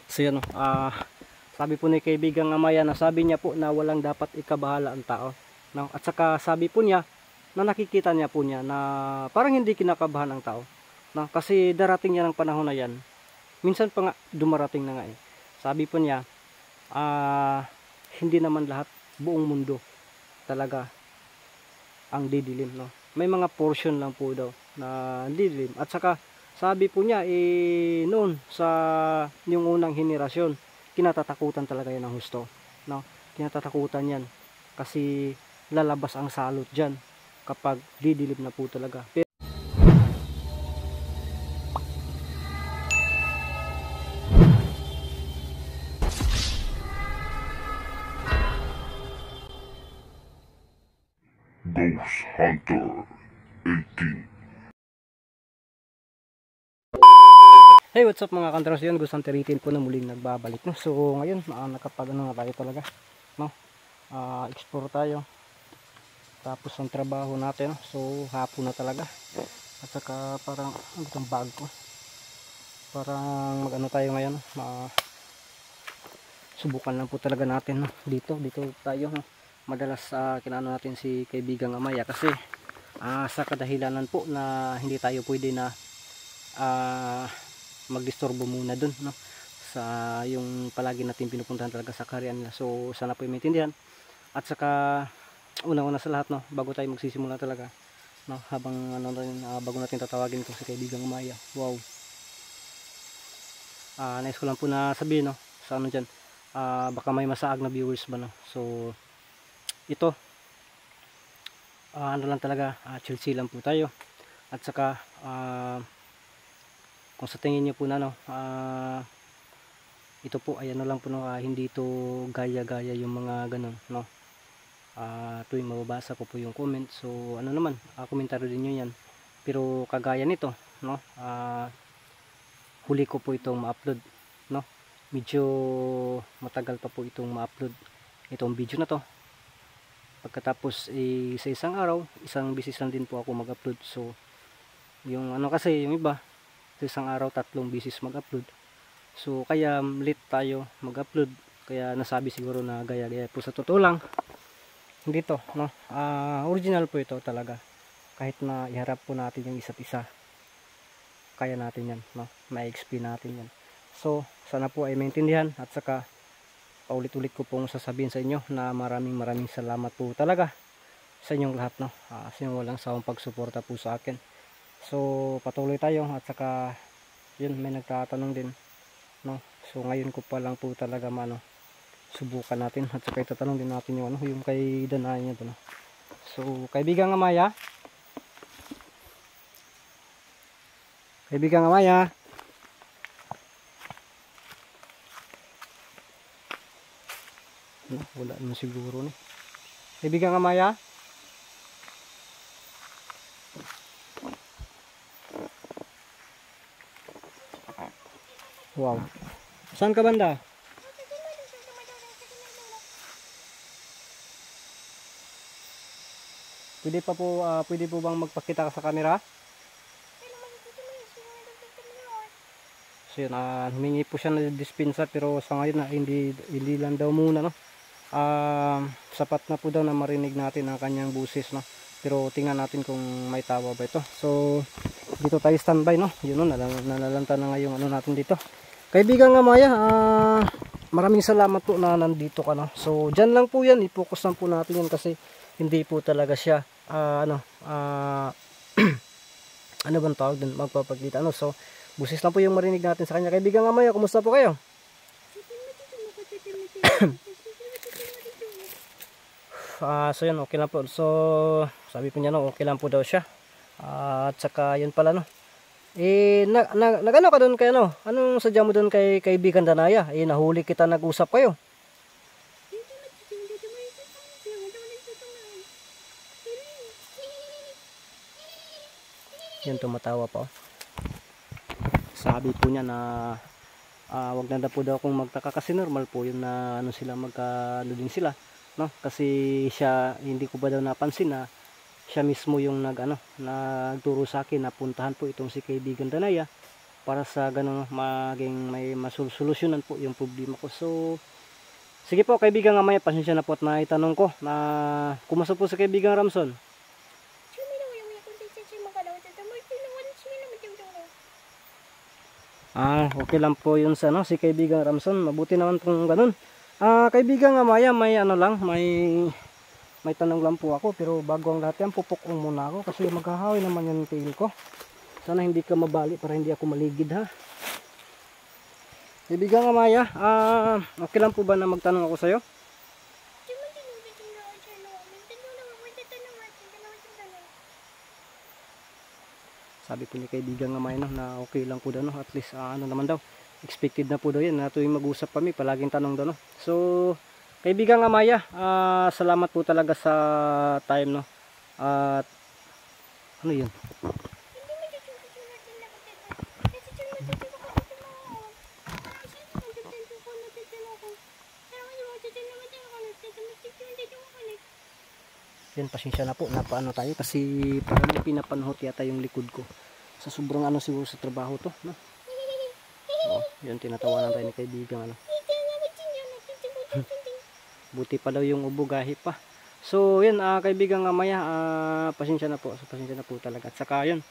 So yan, sabi po ni kaibigang Amaya na sabi niya po na walang dapat ikabahala ang tao, no? At saka sabi po niya na nakikita niya po niya na parang hindi kinakabahan ang tao, no? Kasi darating yan ang panahon na yan. Minsan pa nga dumarating na nga eh. Sabi po niya, hindi naman lahat, buong mundo talaga ang didilim, no? May mga portion lang po daw na didilim. At saka sabi po niya noon sa yung unang henerasyon, kinatatakutan talaga yan ng husto, no? Kinatatakutan yan kasi lalabas ang salot dyan kapag didilim na po talaga. Ghost Hunter 18. Hey, what's up mga kantros, yun Ghost Hunter 18 po na muling nagbabalik, no? So ngayon nakapag na tayo talaga, no? Explore tayo, tapos ang trabaho natin, no? So hapon na talaga. At saka parang itong bag ko, parang mag-ano tayo ngayon, subukan lang po talaga natin, no? dito tayo, no? Madalas kinaano natin si kaibigang Amaya kasi sa kadahilanan po na hindi tayo pwede na magdisturbo muna dun, no? Sa yung palagi natin pinupuntahan talaga sa karyan nila. So sana po maintindihan. At saka una-una sa lahat, no, bago tayo magsisimula talaga, no, habang bago natin tatawagin itong si kaibigang Amaya. Wow. Nais ko lang po na sabihin, no, sa ano dyan, baka may masaag na viewers ba, no? So ito ano lang talaga, chill lang po tayo. At saka kung sa tingin niyo po na, no, ito po ay ano lang po, no, hindi ito gaya-gaya yung mga ganun, no. Tuwing mababasa ko po yung comment, so ano naman, komentaryo din nyo yan. Pero kagaya nito, no, huli ko po itong ma-upload, no. Medyo matagal pa po itong ma-upload itong video na to. Pagkatapos sa isang araw, isang bisis lang din po ako mag-upload. So yung ano kasi, yung iba sa isang araw 3 bisis mag-upload. So kaya late tayo mag-upload, kaya nasabi siguro na gaya-gaya po. Sa totoo lang, hindi to, no, original po ito talaga. Kahit na iharap po natin yung isa't isa, kaya natin yan, no, ma-explain natin yan. So sana po ay maintindihan. At saka paulit-ulit ko pong sasabihin sa inyo na maraming salamat po talaga sa inyong lahat, no, sa inyong walang sawang pagsuporta po sa akin. So patuloy tayo. At saka yun, may nagtatanong din, no, so ngayon ko pa lang po talaga subukan natin. At saka itatanong din natin yung yung kay Danay niya, no? So kaibigang Amaya, wala naman siguro ni kaibigang Amaya. Wow, saan ka banda? Pwede po bang magpakita ka sa camera? So yun, humingi po siya ng dispensa, pero sa ngayon hindi lang daw muna, no. Sapat na po daw na marinig natin ang kanyang busis, no. Pero tingnan natin kung may tawa ba ito. So dito tayo standby, no. Yun, no, nalalanta na nga yung ano natin dito. Kaibigang Amaya, maraming salamat po na nandito ka, no. So dyan lang po yan, i-focus lang po natin yan kasi hindi po talaga siya ano bang tawag dun, magpapakita, no. So busis lang po yung marinig natin sa kanya. Kaibigang Amaya, kumusta po kayo? So yun, okay lang po. So sabi po niya, no, okay lang po daw siya. At saka yun pala, no, nagano ka doon kay ano? Anong sadya mo doon kay kaibigan Danaya? Nahuli kita, nag-usap kayo. Yan, tumatawa pa, oh. Sabi po niya na wag na po daw akong magtaka kasi normal po yun na ano sila, magkaano din sila, no? Kasi siya, hindi ko ba daw napansin na siya mismo yung nagturo sa akin na puntahan po itong si kaibigan Danaya para sa ganun maging may masolusyonan po yung problema ko. So sige po kaibigan Amaya, pasensya na po at naitanong ko na kumusta po sa kaibigan Ramson. Okay lang po yun sa si kaibigan Ramson, mabuti naman kung ganun. Kaibigan Amaya, may lang, may tanong lang po ako, pero bago ang lahat yan, pupukong muna ako kasi maghahawi naman yung tail ko. Sana hindi ka mabali para hindi ako maligid ha. Kaibigan Amaya, okay lang po ba na magtanong ako sa'yo? Sabi po ni kaibigan Amaya na okay lang po daw, no? At least naman daw, expected na po daw yan na tuwing mag-usap kami, palaging tanong daw. No? So, kaibigan Amaya, salamat po talaga sa time. No? At, ano yun? Yan, pasensya na po, napaano tayo kasi parang pinapanhot yata yung likod ko sa sobrang siguro sa trabaho to, no? Yan, tinatawanan tayo ni kaibigan buti pa daw yung ubo, gahi pa. So yan, kaibigan Amaya, pasensya na po talaga. At saka yun,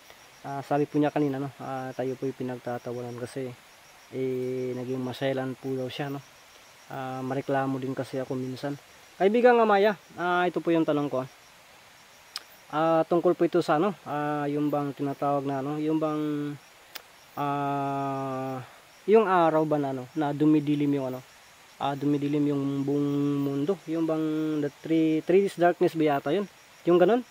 sabi po niya kanina, no, tayo po yung pinagtatawanan kasi naging masailan po daw siya, no? Mareklamo din kasi ako minsan. Kaibigan Amaya, ito po yung tanong ko. Tungkol po ito sa yung bang tinatawag na yung bang yung araw ba na dumidilim yung dumidilim yung buong mundo, yung bang the three days darkness ba yata yun? Yung ganun?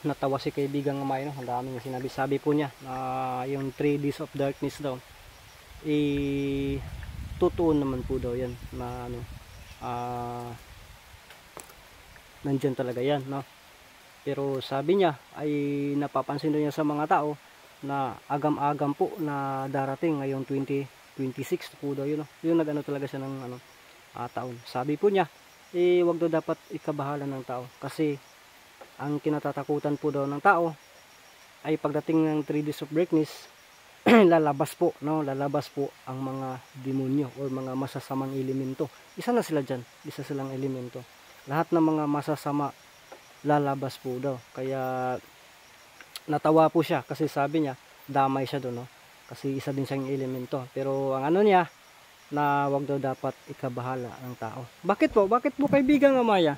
Natawa si kaibigan Amaya, ang daming sinabi. Sabi po niya yung 3 days of darkness daw totoo naman po daw yan na nandyan talaga yan, no? Pero sabi niya ay napapansin daw niya sa mga tao na agam-agam po na darating ngayong 2026 po daw yun, no? Yung talaga siya ng taon. Sabi po niya wag daw dapat ikabahala ng tao kasi ang kinatatakutan po daw ng tao ay pagdating ng 3 days of darkness lalabas po ang mga demonyo o mga masasamang elemento. Isa silang elemento. Lahat ng mga masasama lalabas po daw. Kaya natawa po siya kasi sabi niya damay siya doon, no? Kasi isa din siyang elemento. Pero ang niya na wag daw dapat ikabahala ang tao. Bakit po kaibigan Amaya?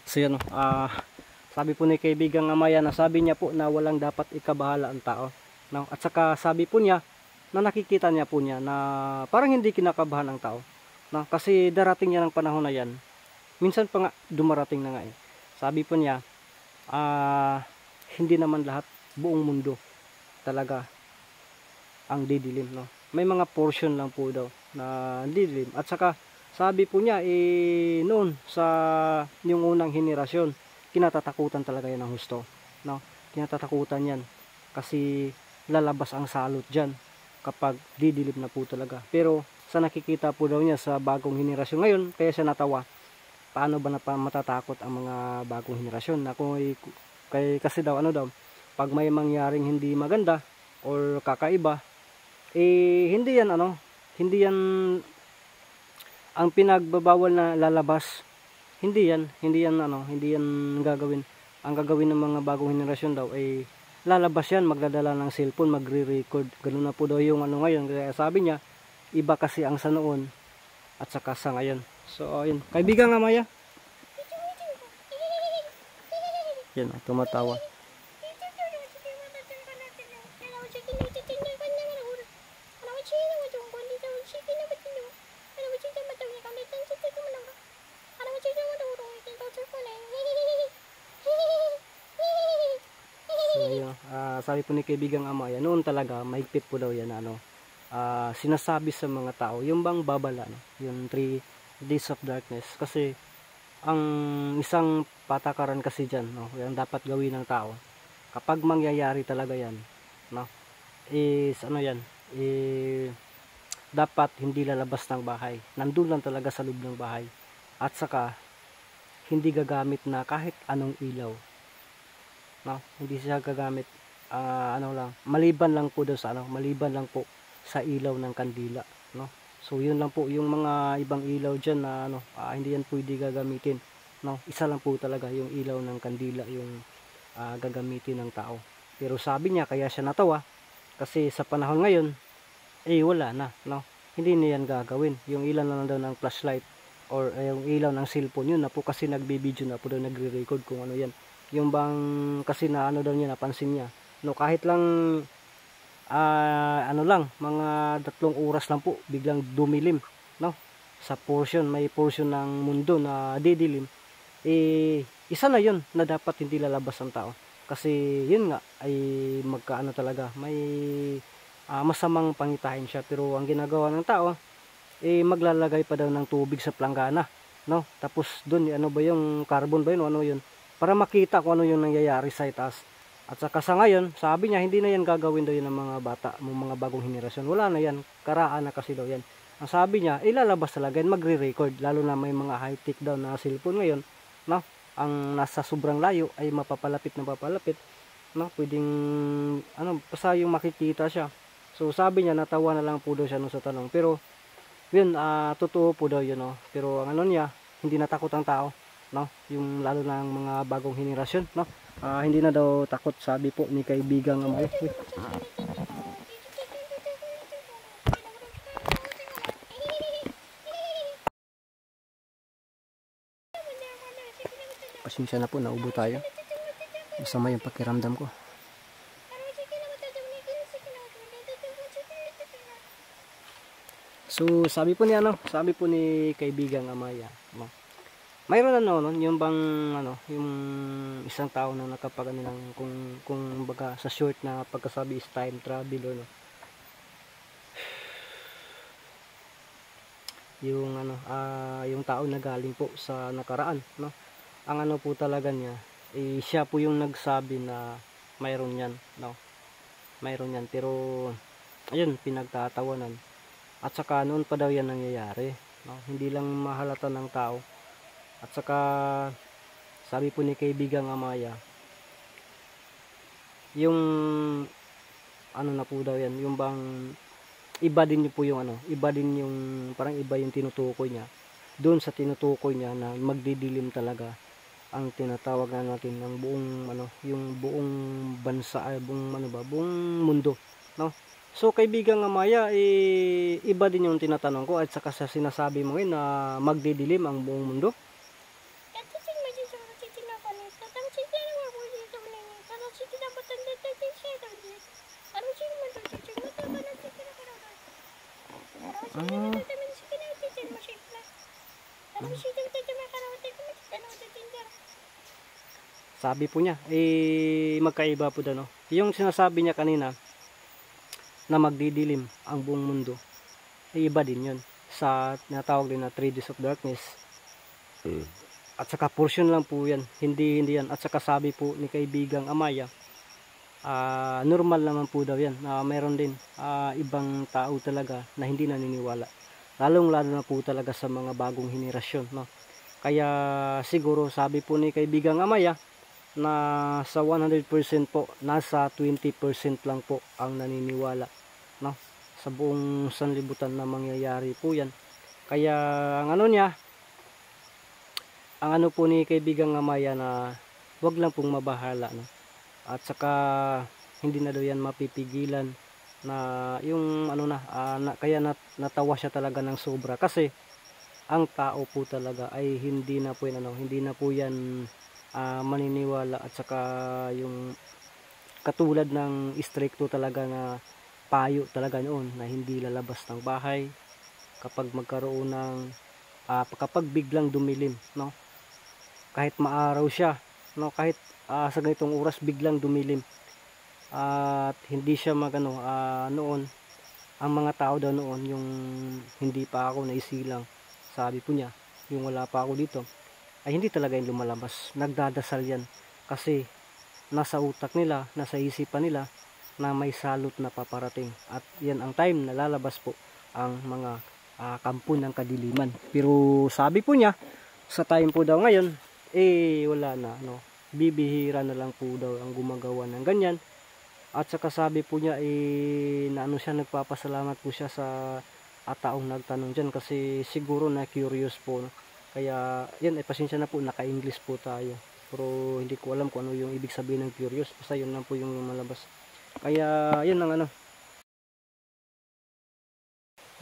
So yan, sabi po ni kaibigang Amaya na sabi niya po na walang dapat ikabahala ang tao, no? At saka sabi po niya na nakikita niya po niya na parang hindi kinakabahan ang tao, no? Kasi darating yan ang panahon na yan, minsan pa nga dumarating na nga sabi po niya hindi naman lahat, buong mundo talaga ang didilim, no? May mga portion lang po daw na didilim. At saka sabi po niya noon sa yung unang henerasyon kinatatakutan talaga yan ng husto, no? Kinatatakutan yan kasi lalabas ang salot dyan kapag didilim na po talaga. Pero sa nakikita po daw niya sa bagong henerasyon ngayon, kaya siya natawa, paano ba matatakot ang mga bagong henerasyon na kasi daw pag may mangyaring hindi maganda or kakaiba, hindi yan ang pinagbabawal na lalabas, hindi yan gagawin. Ang gagawin ng mga bagong henerasyon daw ay lalabas yan, magdadala ng cellphone, magre-record. Ganun na po daw yung ngayon. Kaya sabi niya, iba kasi ang sa noon at saka sa ngayon. So ayun, kaibigan Amaya. Yan, tumatawa. So ayun, sabi po ni kaibigang Amaya, noon talaga mahigpit po daw yan ano. Sinasabi sa mga tao, yung bang babala, no? Yung 3 days of darkness. Kasi ang isang patakaran kasi dyan, no? Yung dapat gawin ng tao kapag mangyayari talaga yan, no? Is ano yan, dapat hindi lalabas ng bahay, nandun lang talaga sa loob ng bahay, at saka hindi gagamit na kahit anong ilaw, no? Hindi siya gagamit, ano lang, maliban lang po daw sa ano, maliban lang po sa ilaw ng kandila, no? So yun lang po, yung mga ibang ilaw dyan na ano, hindi yan pwede gagamitin, no? Isa lang po talaga yung ilaw ng kandila yung gagamitin ng tao. Pero sabi niya, kaya siya natawa kasi sa panahon ngayon wala na, no? Hindi na yan gagawin. Yung ilaw na lang daw ng flashlight or yung ilaw ng cellphone, yun na po kasi nagbibideo na po daw, nagre-record kung ano yan. Yung bang kasi na ano daw niya, napansin niya, no, kahit lang ano lang, mga 3 oras lang po, biglang dumilim, no? Sa portion, may portion ng mundo na didilim, isa na yun na dapat hindi lalabas ang tao. Kasi yun nga, ay magkaano talaga, may masamang pangitain siya. Pero ang ginagawa ng tao, maglalagay pa daw ng tubig sa planggana, no? Tapos dun, ano ba yung carbon ba yun, ano yun, para makita kung ano yung nangyayari sa itaas. At saka sa ngayon, sabi niya, hindi na yan gagawin daw yun ng mga bata, mga bagong henerasyon. Wala na yan, karaan na kasi daw yan. Ang sabi niya, ilalabas talaga yan, magre-record. Lalo na may mga high-tech daw na cellphone ngayon, no? Ang nasa sobrang layo ay mapapalapit na papalapit, no? Pwedeng, ano, basta yung makikita siya. So sabi niya, natawa na lang po daw siya nung sa tanong. Pero, yun, totoo po daw yun, no? Pero ang ano niya, hindi natakot ang tao, no? Yung lalo na ang mga bagong henerasyon, no? Hindi na daw takot, sabi po ni kaibigang Amaya. Pasensya na po, naubo tayo. Masama yung pakiramdam ko. So sabi po ni kaibigang Amaya, no? Mayroon ano, yung bang ano, yung isang tao na nakapagano ng kung baga sa short na pagkasabi is time traveler, no. Yung ano, yung tao na galing po sa nakaraan, no. Ang ano po talaga niya, siya po yung nagsabi na mayroon yan, no. Mayroon yan, pero ayun, pinagtatawanan. At saka noon pa daw yan nangyayari, no. Hindi lang mahalata ng tao. At saka sabi po ni kaibigang Amaya, yung ano na po daw yan, yung bang iba din po yung ano, iba din yung parang iba yung tinutukoy niya. Doon sa tinutukoy niya na magdidilim talaga ang tinatawag na natin ng buong ano, yung buong bansa, buong ano ba, buong mundo, no? So kaibigang Amaya, iba din yung tinatanong ko at saka sa sinasabi mo na magdidilim ang buong mundo. Sabi po niya, magkaiba po daw, no? Yung sinasabi niya kanina na magdidilim ang buong mundo, iba din yun sa tinatawag din na 3 days of darkness. At saka portion lang po yan, hindi yan. At saka sabi po ni kaibigang Amaya, normal naman po daw yan, mayroon din ibang tao talaga na hindi naniniwala, lalong lalo na po talaga sa mga bagong henerasyon, no? Kaya siguro sabi po ni kaibigang Amaya na sa 100% po, nasa 20% lang po ang naniniwala, no? Sa buong sanlibutan na mangyayari po yan. Kaya ang ano niya, ang ano po ni kaibigang Amaya na wag lang pong mabahala, no? At saka hindi na daw yan mapipigilan na yung ano kaya natawa siya talaga ng sobra kasi ang tao po talaga ay hindi na po yan maniniwala, at saka yung katulad ng stricto talaga na payo talaga noon na hindi lalabas ng bahay kapag magkaroon ng kapag biglang dumilim, no, kahit maaraw siya, no, kahit sa ganitong oras biglang dumilim at hindi siya noon ang mga tao daw noon, yung hindi pa ako naisilang, sabi po niya, yung wala pa ako dito, ay hindi talaga yung lumalabas, nagdadasal yan kasi nasa utak nila, nasa isipan nila na may salot na paparating, at yan ang time na lalabas po ang mga kampo ng kadiliman. Pero sabi po niya, sa time po daw ngayon, wala na, no, bibihira na lang po daw ang gumagawa ng ganyan. At saka sabi po niya na siya, nagpapasalamat po siya sa taong nagtanong dyan kasi siguro na curious po, no? Kaya yan, pasensya na po, naka-English po tayo, pero hindi ko alam kung ano yung ibig sabihin ng curious, basta yun lang po yung malabas. Kaya yan ang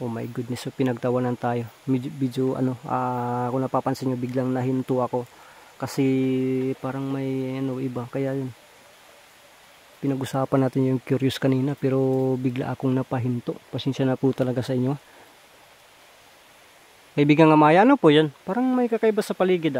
oh my goodness, so pinagtawanan tayo medyo kung napapansin nyo, biglang nahinto ako kasi parang may iba, kaya yun, pinag-usapan natin yung curious kanina pero bigla akong napahinto. Pasensya na po talaga sa inyo. Kaibigan nga Maya, ano po yan? Parang may kakaiba sa paligid